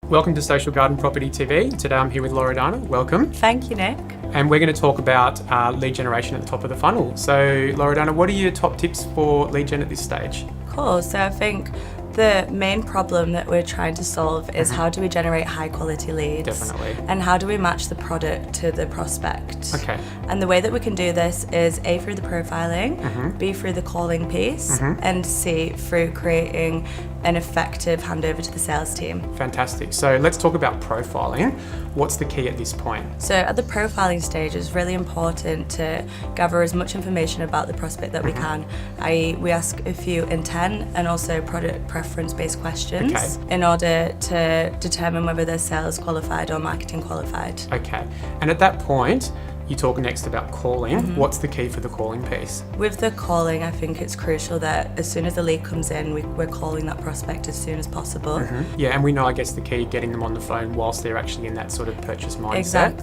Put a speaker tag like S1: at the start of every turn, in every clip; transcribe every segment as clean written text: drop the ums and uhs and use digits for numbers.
S1: Welcome to Social Garden Property TV. Today I'm here with Loredana. Welcome.
S2: Thank you, Nick.
S1: And we're going to talk about lead generation at the top of the funnel. So Loredana, what are your top tips for lead gen at this stage?
S2: Cool. So I think the main problem that we're trying to solve is how do we generate high quality leads?
S1: Definitely.
S2: And how do we match the product to the prospect?
S1: Okay.
S2: And the way that we can do this is A, through the profiling, B, through the calling piece, and C, through creating an effective handover to the sales team.
S1: Fantastic. So let's talk about profiling. What's the key at this point?
S2: So at the profiling stage, it's really important to gather as much information about the prospect that we can. i.e. we ask a few intent and also product preference based questions in order to determine whether they're sales qualified or marketing qualified.
S1: Okay. And at that point, you talk next about calling. What's the key for the calling piece?
S2: With the calling, I think it's crucial that as soon as the lead comes in, we're calling that prospect as soon as possible.
S1: Yeah, and we know, I guess, the key, getting them on the phone whilst they're actually in that sort of purchase mindset.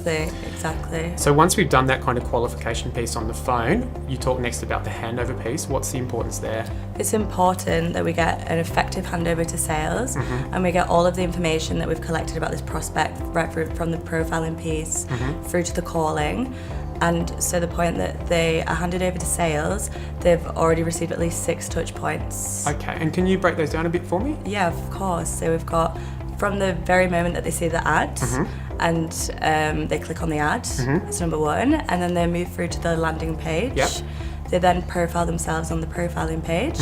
S2: Exactly.
S1: So once we've done that kind of qualification piece on the phone, you talk next about the handover piece. What's the importance there?
S2: It's important that we get an effective handover to sales and we get all of the information that we've collected about this prospect right through from the profiling piece through to the calling. And so the point that they are handed over to sales, they've already received at least 6 touch points.
S1: Okay, and can you break those down a bit for me?
S2: Yeah, of course. So we've got from the very moment that they see the ad and they click on the ad, that's number one, and then they move through to the landing page.
S1: Yep.
S2: They then profile themselves on the profiling page.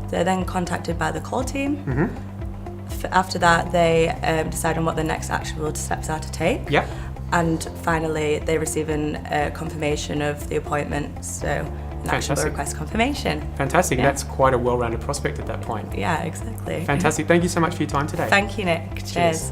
S2: They're then contacted by the call team. After that, they decide on what the next actionable steps are to take.
S1: Yep.
S2: And finally, they receive a confirmation of the appointment, so an actionable request confirmation.
S1: Fantastic.
S2: Yeah.
S1: That's quite a well-rounded prospect at that point.
S2: Yeah, exactly.
S1: Fantastic. Thank you so much for your time today.
S2: Thank you, Nick. Cheers.